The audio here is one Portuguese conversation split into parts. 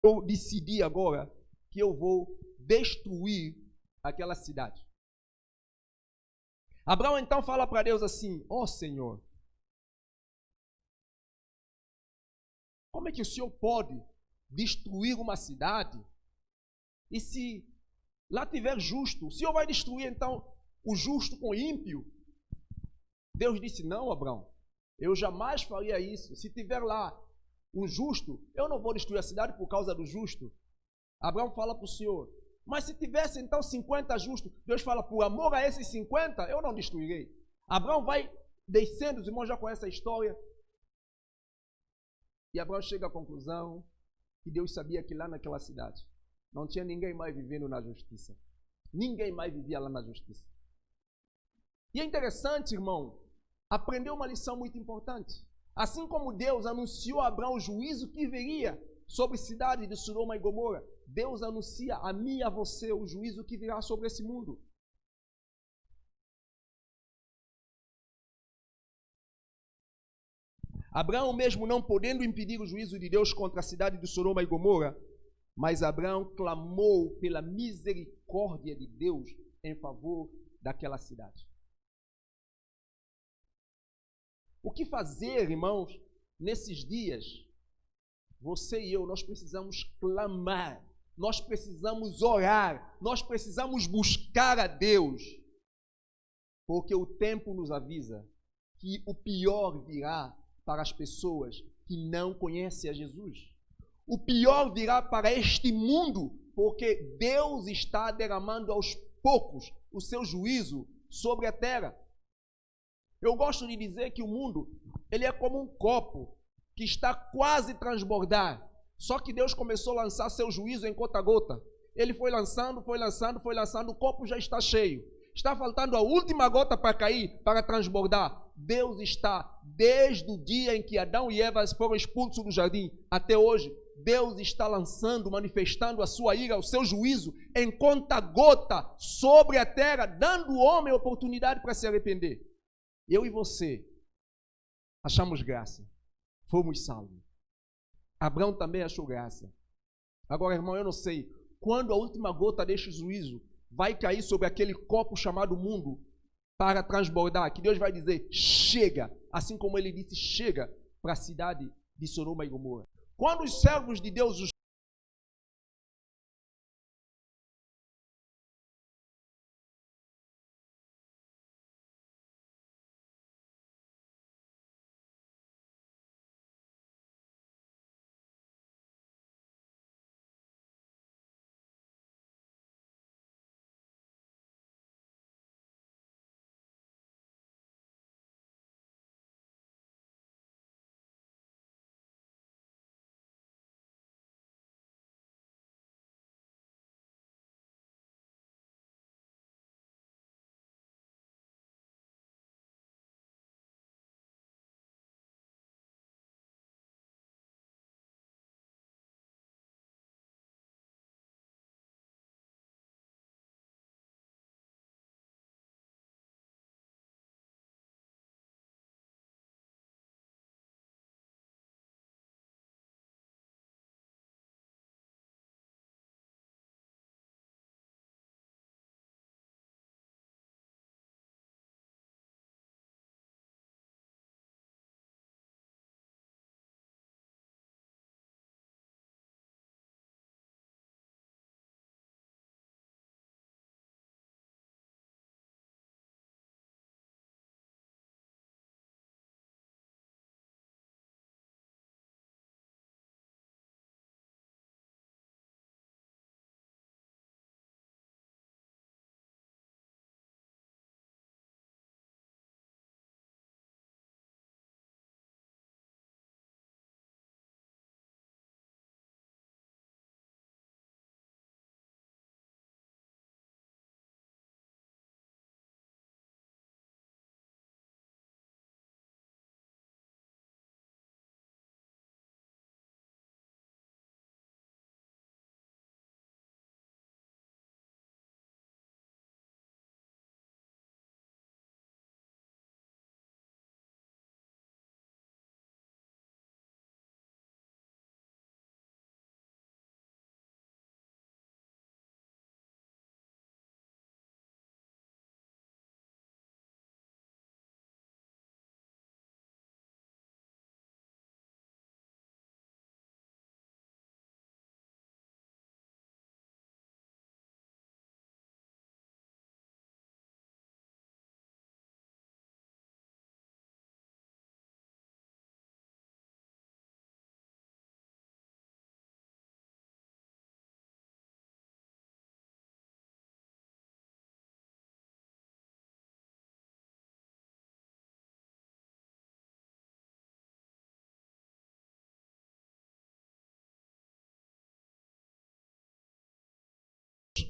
eu decidi agora que eu vou destruir aquela cidade. Abraão então fala para Deus assim: ó Senhor, como é que o Senhor pode destruir uma cidade? E se lá tiver justo, o Senhor vai destruir então o justo com o ímpio? Deus disse: não, Abraão, eu jamais faria isso. Se tiver lá um justo, eu não vou destruir a cidade por causa do justo. Abraão fala para o Senhor: mas se tivesse então 50 justos, Deus fala: por amor a esses 50, eu não destruirei. Abraão vai descendo, os irmãos já conhecem a história. E Abraão chega à conclusão que Deus sabia que lá naquela cidade não tinha ninguém mais vivendo na justiça. Ninguém mais vivia lá na justiça. E é interessante, irmão, aprender uma lição muito importante. Assim como Deus anunciou a Abraão o juízo que viria sobre a cidade de Sodoma e Gomorra, Deus anuncia a mim e a você o juízo que virá sobre esse mundo. Abraão, mesmo não podendo impedir o juízo de Deus contra a cidade de Sodoma e Gomorra, mas Abraão clamou pela misericórdia de Deus em favor daquela cidade. O que fazer, irmãos, nesses dias? Você e eu, nós precisamos clamar, nós precisamos orar, nós precisamos buscar a Deus, porque o tempo nos avisa que o pior virá para as pessoas que não conhecem a Jesus. O pior virá para este mundo, porque Deus está derramando aos poucos o seu juízo sobre a terra. Eu gosto de dizer que o mundo, ele é como um copo que está quase a transbordar. Só que Deus começou a lançar seu juízo em gota a gota. Ele foi lançando, o copo já está cheio. Está faltando a última gota para cair, para transbordar. Deus está, desde o dia em que Adão e Eva foram expulsos do jardim, até hoje, Deus está lançando, manifestando a sua ira, o seu juízo, em conta-gota sobre a terra, dando ao homem a oportunidade para se arrepender. Eu e você achamos graça, fomos salvos. Abraão também achou graça. Agora, irmão, eu não sei quando a última gota deste juízo vai cair sobre aquele copo chamado mundo para transbordar, que Deus vai dizer: chega, assim como ele disse chega para a cidade de Sodoma e Gomorra. Quando os servos de Deus, os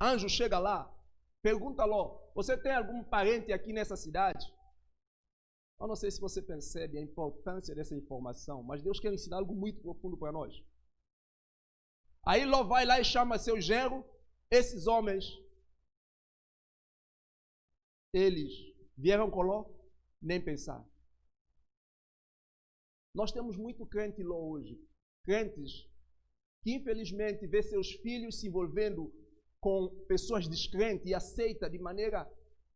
anjo chega lá, pergunta Ló, você tem algum parente aqui nessa cidade? Eu não sei se você percebe a importância dessa informação, mas Deus quer ensinar algo muito profundo para nós. Aí Ló vai lá e chama seu genro. Esses homens, eles vieram com Ló? Nem pensar. Nós temos muito crente Ló hoje. Crentes que infelizmente vê seus filhos se envolvendo com pessoas descrentes e aceita de maneira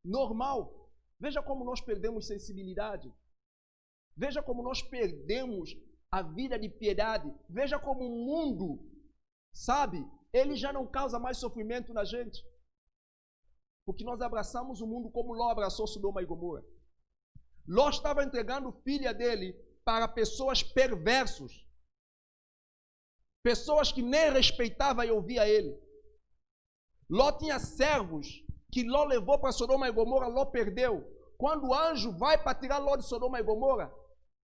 normal. Veja como nós perdemos sensibilidade. Veja como nós perdemos a vida de piedade. Veja como o mundo, sabe, ele já não causa mais sofrimento na gente. Porque nós abraçamos o mundo como Ló abraçou Sodoma e Gomorra. Ló estava entregando filha dele para pessoas perversos. Pessoas que nem respeitavam e ouviam ele. Ló tinha servos que Ló levou para Sodoma e Gomorra, Ló perdeu. Quando o anjo vai para tirar Ló de Sodoma e Gomorra,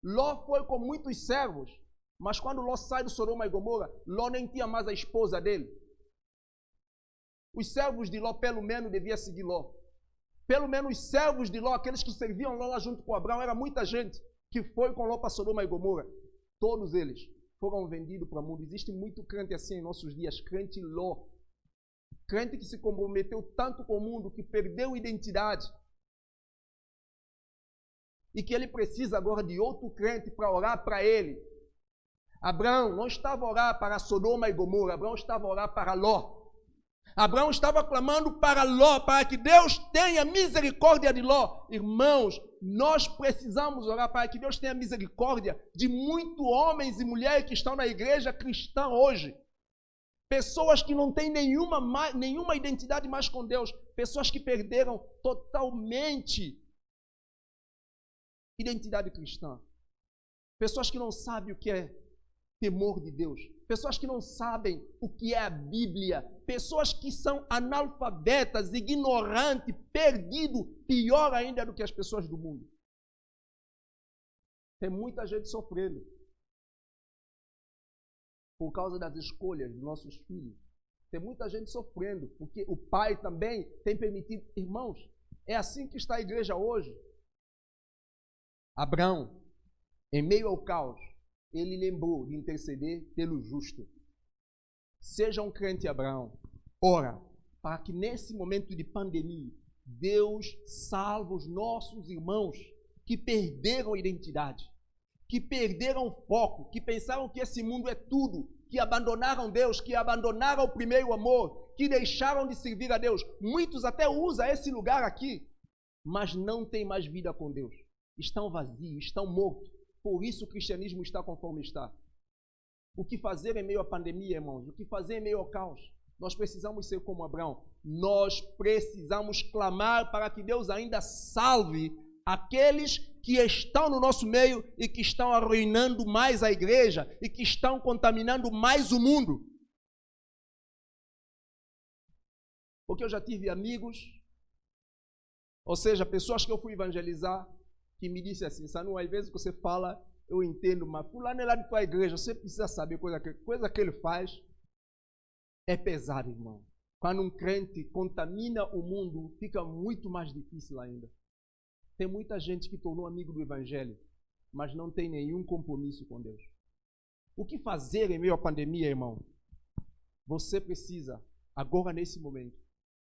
Ló foi com muitos servos. Mas quando Ló sai de Sodoma e Gomorra, Ló nem tinha mais a esposa dele. Os servos de Ló, pelo menos, deviam seguir Ló. Pelo menos os servos de Ló, aqueles que serviam Ló lá junto com Abraão, era muita gente que foi com Ló para Sodoma e Gomorra. Todos eles foram vendidos para o mundo. Existe muito crente assim em nossos dias, crente Ló. Crente que se comprometeu tanto com o mundo que perdeu identidade. E que ele precisa agora de outro crente para orar para ele. Abraão não estava a orar para Sodoma e Gomorra, Abraão estava a orar para Ló. Abraão estava clamando para Ló, para que Deus tenha misericórdia de Ló. Irmãos, nós precisamos orar para que Deus tenha misericórdia de muitos homens e mulheres que estão na igreja cristã hoje. Pessoas que não têm nenhuma identidade mais com Deus. Pessoas que perderam totalmente identidade cristã. Pessoas que não sabem o que é temor de Deus. Pessoas que não sabem o que é a Bíblia. Pessoas que são analfabetas, ignorantes, perdidos, pior ainda do que as pessoas do mundo. Tem muita gente sofrendo por causa das escolhas dos nossos filhos. Tem muita gente sofrendo, porque o pai também tem permitido. Irmãos, é assim que está a igreja hoje. Abraão, em meio ao caos, ele lembrou de interceder pelo justo. Seja um crente, Abraão. Ora, para que nesse momento de pandemia, Deus salve os nossos irmãos que perderam a identidade, que perderam o foco, que pensaram que esse mundo é tudo, que abandonaram Deus, que abandonaram o primeiro amor, que deixaram de servir a Deus. Muitos até usam esse lugar aqui, mas não têm mais vida com Deus. Estão vazios, estão mortos. Por isso o cristianismo está conforme está. O que fazer em meio à pandemia, irmãos? O que fazer em meio ao caos? Nós precisamos ser como Abraão. Nós precisamos clamar para que Deus ainda salve aqueles que estão no nosso meio e que estão arruinando mais a igreja e que estão contaminando mais o mundo. Porque eu já tive amigos, ou seja, pessoas que eu fui evangelizar, que me disse assim, Sanu, às vezes que você fala, eu entendo, mas fulano é lá de tua igreja, você precisa saber coisa que ele faz é pesada, irmão. Quando um crente contamina o mundo, fica muito mais difícil ainda. Tem muita gente que tornou amigo do evangelho, mas não tem nenhum compromisso com Deus. O que fazer em meio à pandemia, irmão? Você precisa, agora nesse momento,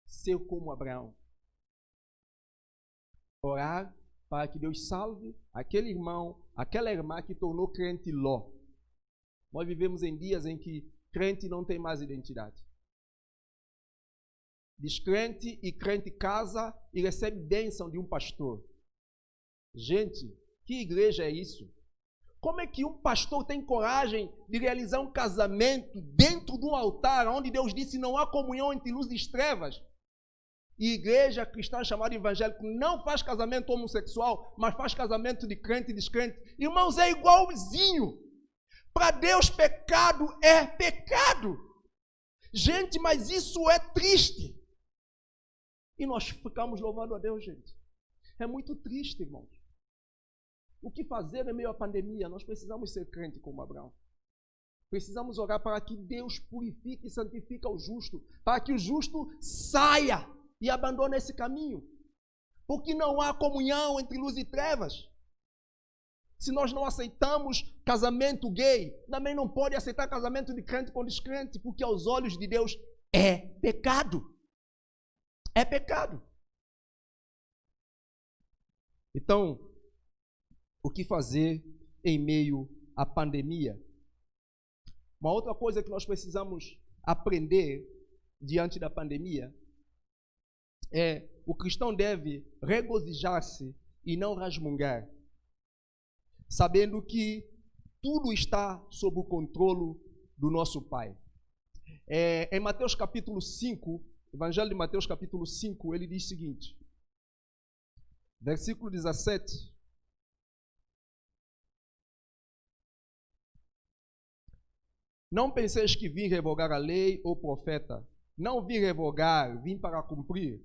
ser como Abraão. Orar para que Deus salve aquele irmão, aquela irmã que tornou crente Ló. Nós vivemos em dias em que crente não tem mais identidade. Descrente e crente casa e recebe bênção de um pastor. Gente, que igreja é isso? Como é que um pastor tem coragem de realizar um casamento dentro de um altar onde Deus disse não há comunhão entre luz e trevas? E igreja cristã chamada evangélico não faz casamento homossexual, mas faz casamento de crente e descrente. Irmãos, é igualzinho. Para Deus, pecado é pecado. Gente, mas isso é triste. E nós ficamos louvando a Deus, gente. É muito triste, irmãos. O que fazer em meio à pandemia? Nós precisamos ser crente como Abraão. Precisamos orar para que Deus purifique e santifique o justo, para que o justo saia e abandone esse caminho. Porque não há comunhão entre luz e trevas. Se nós não aceitamos casamento gay, também não pode aceitar casamento de crente com descrente, porque aos olhos de Deus é pecado. É pecado. Então, o que fazer em meio à pandemia? Uma outra coisa que nós precisamos aprender diante da pandemia é: o cristão deve regozijar-se e não resmungar, sabendo que tudo está sob o controle do nosso Pai. Em Mateus capítulo 5, Evangelho de Mateus capítulo 5, ele diz o seguinte, versículo 17. Não penseis que vim revogar a lei ou profeta. Não vim revogar, vim para cumprir.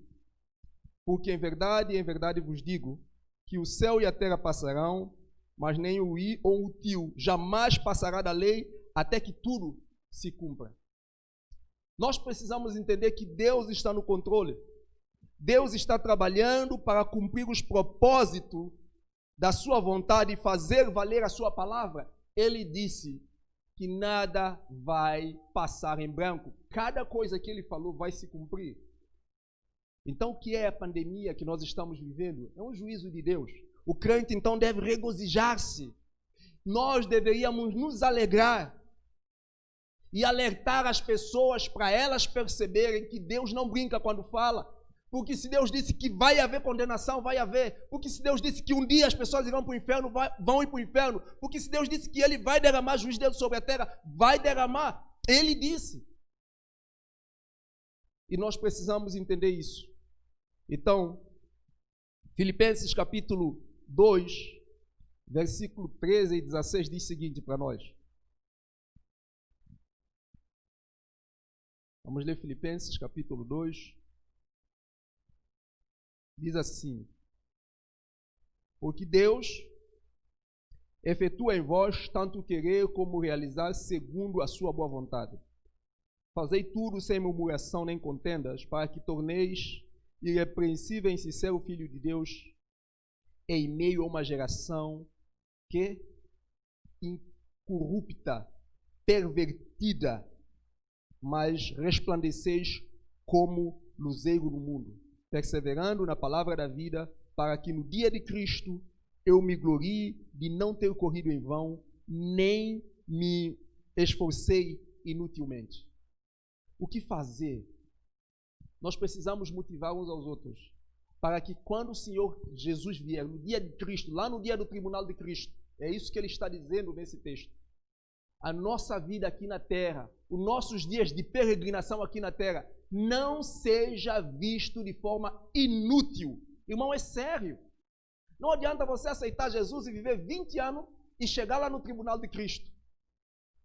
Porque em verdade vos digo, que o céu e a terra passarão, mas nem o i ou o tio jamais passará da lei, até que tudo se cumpra. Nós precisamos entender que Deus está no controle. Deus está trabalhando para cumprir os propósitos da sua vontade e fazer valer a sua palavra. Ele disse que nada vai passar em branco. Cada coisa que ele falou vai se cumprir. Então, o que é a pandemia que nós estamos vivendo? É um juízo de Deus. O crente, então, deve regozijar-se. Nós deveríamos nos alegrar e alertar as pessoas para elas perceberem que Deus não brinca quando fala. Porque se Deus disse que vai haver condenação, vai haver. Porque se Deus disse que um dia as pessoas irão para o inferno, vão ir para o inferno. Porque se Deus disse que Ele vai derramar juízo dele sobre a terra, vai derramar. Ele disse. E nós precisamos entender isso. Então, Filipenses capítulo 2, versículo 13 e 16 diz o seguinte para nós. Vamos ler Filipenses capítulo 2. Diz assim: porque Deus efetua em vós tanto querer como realizar segundo a sua boa vontade. Fazei tudo sem murmuração nem contendas, para que torneis irrepreensível e sincero Filho de Deus em meio a uma geração que incorrupta, pervertida, mas resplandeceis como luzeiro no mundo, perseverando na palavra da vida, para que no dia de Cristo eu me glorie de não ter corrido em vão, nem me esforcei inutilmente. O que fazer? Nós precisamos motivar uns aos outros, para que quando o Senhor Jesus vier, no dia de Cristo, lá no dia do tribunal de Cristo, é isso que ele está dizendo nesse texto, a nossa vida aqui na terra, os nossos dias de peregrinação aqui na terra, não seja visto de forma inútil. Irmão, é sério. Não adianta você aceitar Jesus e viver 20 anos e chegar lá no tribunal de Cristo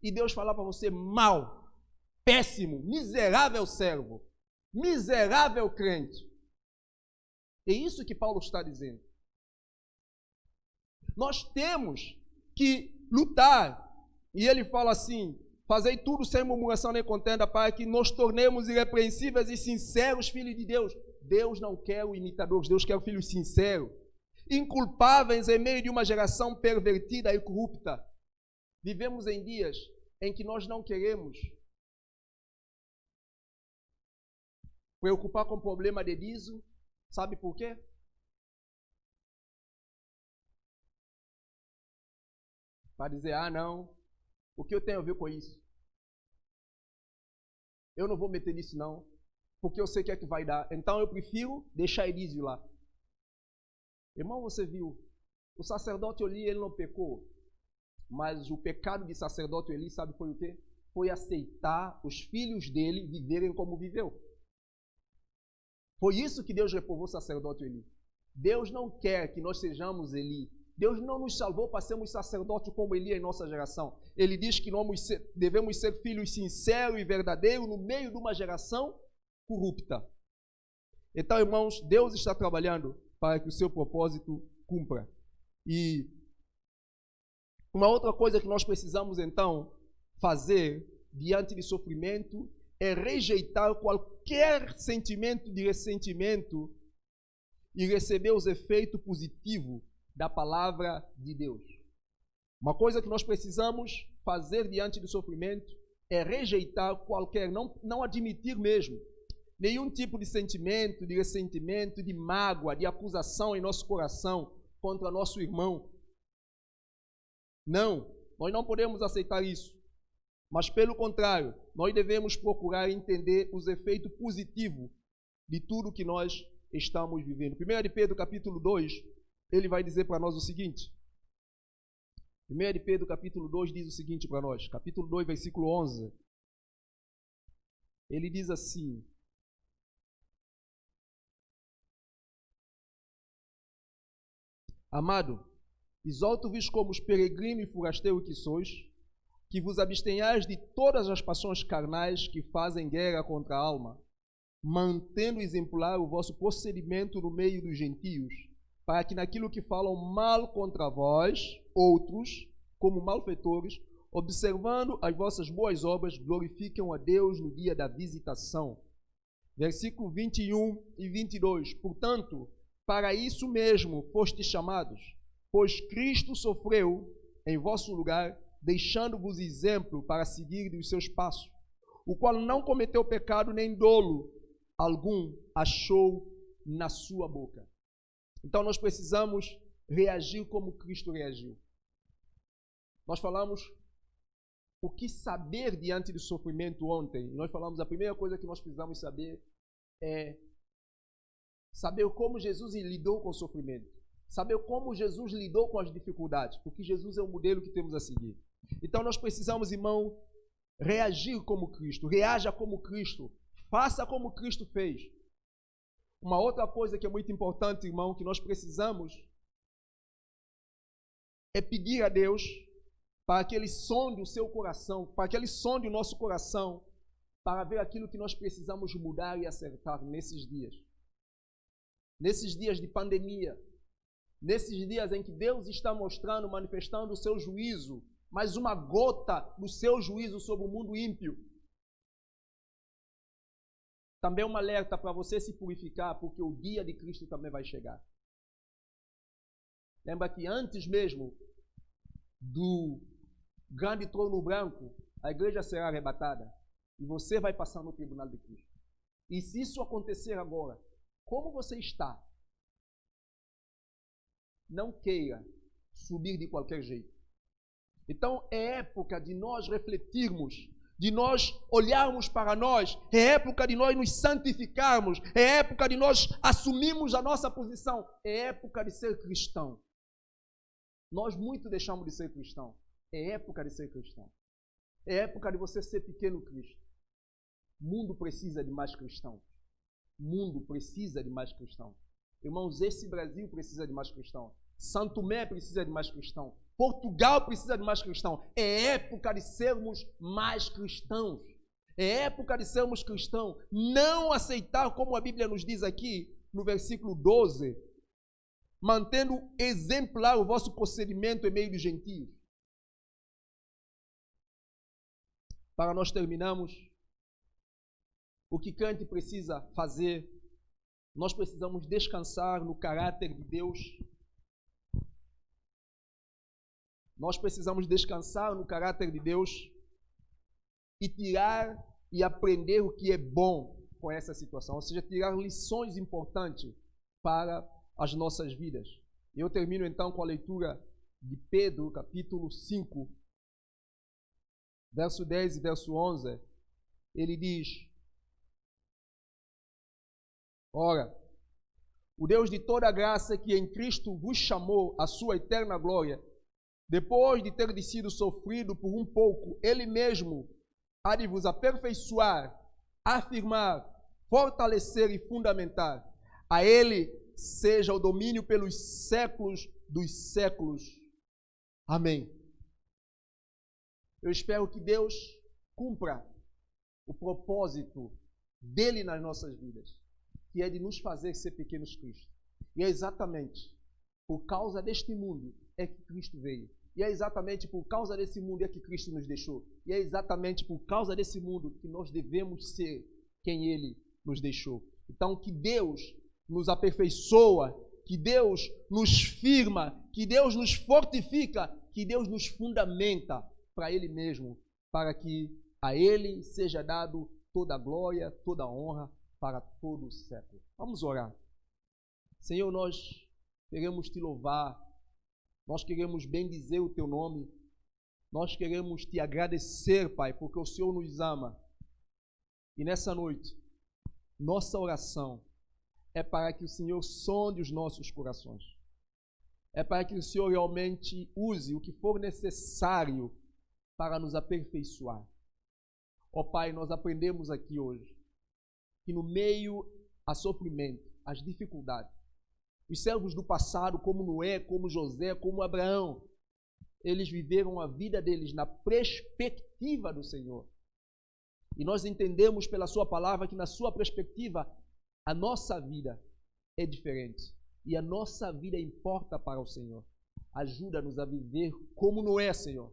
e Deus falar para você: mau, péssimo, miserável servo, miserável crente. É isso que Paulo está dizendo. Nós temos que lutar. E ele fala assim: fazei tudo sem murmuração nem contenda, para que nos tornemos irrepreensíveis e sinceros filhos de Deus. Deus não quer o imitador, Deus quer o filho sincero. Inculpáveis em meio de uma geração pervertida e corrupta. Vivemos em dias em que nós não queremos preocupar com o problema de dízimo. Sabe por quê? Para dizer: ah, não, o que eu tenho a ver com isso? Eu não vou meter nisso não, porque eu sei o que é que vai dar. Então eu prefiro deixar Elísio lá. Irmão, você viu, o sacerdote Eli, ele não pecou, mas o pecado de sacerdote Eli, sabe foi o quê? Foi aceitar os filhos dele viverem como viveu. Foi isso que Deus reprovou o sacerdote Eli. Deus não quer que nós sejamos Eli. Deus não nos salvou para sermos sacerdotes como Eli em nossa geração. Ele diz que devemos ser filhos sinceros e verdadeiros no meio de uma geração corrupta. Então, irmãos, Deus está trabalhando para que o seu propósito cumpra. E uma outra coisa que nós precisamos, então, fazer diante de sofrimento é rejeitar qualquer sentimento de ressentimento e receber os efeitos positivos da palavra de Deus. Uma coisa que nós precisamos fazer diante do sofrimento é rejeitar qualquer, não admitir mesmo, nenhum tipo de sentimento, de ressentimento, de mágoa, de acusação em nosso coração contra nosso irmão. Não, nós não podemos aceitar isso. Mas, pelo contrário, nós devemos procurar entender os efeitos positivos de tudo que nós estamos vivendo. 1 de Pedro, capítulo 2, ele vai dizer para nós o seguinte. 1 de Pedro, capítulo 2, diz o seguinte para nós. Capítulo 2, versículo 11. Ele diz assim: Amado, exalto-vos como os peregrinos e forasteiros que sois, que vos abstenhais de todas as paixões carnais que fazem guerra contra a alma, mantendo exemplar o vosso procedimento no meio dos gentios, para que naquilo que falam mal contra vós, outros, como malfeitores, observando as vossas boas obras, glorifiquem a Deus no dia da visitação. Versículo 21 e 22. Portanto, para isso mesmo fostes chamados, pois Cristo sofreu em vosso lugar, deixando-vos exemplo para seguir os seus passos, o qual não cometeu pecado nem dolo algum achou na sua boca. Então nós precisamos reagir como Cristo reagiu. Nós falamos o que saber diante do sofrimento ontem. Nós falamos a primeira coisa que nós precisamos saber é saber como Jesus lidou com o sofrimento. Saber como Jesus lidou com as dificuldades, porque Jesus é o modelo que temos a seguir. Então nós precisamos, irmão, reagir como Cristo, reaja como Cristo, faça como Cristo fez. Uma outra coisa que é muito importante, irmão, que nós precisamos é pedir a Deus para que Ele sonde o seu coração, para que Ele sonde o nosso coração, para ver aquilo que nós precisamos mudar e acertar nesses dias. Nesses dias de pandemia, nesses dias em que Deus está mostrando, manifestando o seu juízo, mais uma gota do seu juízo sobre o mundo ímpio. Também é um alerta para você se purificar, porque o dia de Cristo também vai chegar. Lembra que antes mesmo do grande trono branco, a igreja será arrebatada e você vai passar no tribunal de Cristo. E se isso acontecer agora, como você está? Não queira subir de qualquer jeito. Então é época de nós refletirmos, de nós olharmos para nós, é época de nós nos santificarmos, é época de nós assumirmos a nossa posição, é época de ser cristão. Nós muito deixamos de ser cristão. É época de ser cristão. É época de você ser pequeno Cristo. O mundo precisa de mais cristãos. O mundo precisa de mais cristãos. Irmãos, esse Brasil precisa de mais cristãos. Santo Tomé precisa de mais cristãos. Portugal precisa de mais cristãos. É época de sermos mais cristãos. É época de sermos cristãos. Não aceitar, como a Bíblia nos diz aqui, no versículo 12, mantendo exemplar o vosso procedimento em meio dos gentios. Para nós terminarmos, o que crente precisa fazer, nós precisamos descansar no caráter de Deus. Nós precisamos descansar no caráter de Deus e tirar e aprender o que é bom com essa situação, ou seja, tirar lições importantes para as nossas vidas. Eu termino então com a leitura de Pedro, capítulo 5, verso 10 e verso 11. Ele diz: Ora, o Deus de toda graça que em Cristo vos chamou à sua eterna glória, depois de ter sido sofrido por um pouco, Ele mesmo há de vos aperfeiçoar, afirmar, fortalecer e fundamentar. A Ele seja o domínio pelos séculos dos séculos. Amém. Eu espero que Deus cumpra o propósito dele nas nossas vidas, que é de nos fazer ser pequenos Cristo. E é exatamente por causa deste mundo é que Cristo veio. E é exatamente por causa desse mundo é que Cristo nos deixou. E é exatamente por causa desse mundo que nós devemos ser quem Ele nos deixou. Então, que Deus nos aperfeiçoa, que Deus nos firma, que Deus nos fortifica, que Deus nos fundamenta para Ele mesmo, para que a Ele seja dado toda a glória, toda a honra para todo o século. Vamos orar. Senhor, nós queremos Te louvar, nós queremos bendizer o Teu nome, nós queremos Te agradecer, Pai, porque o Senhor nos ama. E nessa noite, nossa oração é para que o Senhor sonde os nossos corações. É para que o Senhor realmente use o que for necessário para nos aperfeiçoar. Ó Pai, nós aprendemos aqui hoje que no meio a sofrimento, as dificuldades, os servos do passado, como Noé, como José, como Abraão, eles viveram a vida deles na perspectiva do Senhor. E nós entendemos pela sua palavra que na sua perspectiva a nossa vida é diferente. E a nossa vida importa para o Senhor. Ajuda-nos a viver como Noé, Senhor.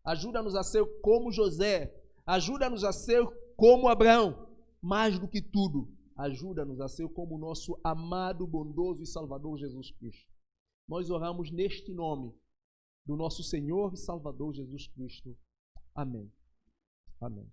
Ajuda-nos a ser como José. Ajuda-nos a ser como Abraão. Mais do que tudo, ajuda-nos a ser como o nosso amado, bondoso e Salvador Jesus Cristo. Nós oramos neste nome do nosso Senhor e Salvador Jesus Cristo. Amém. Amém.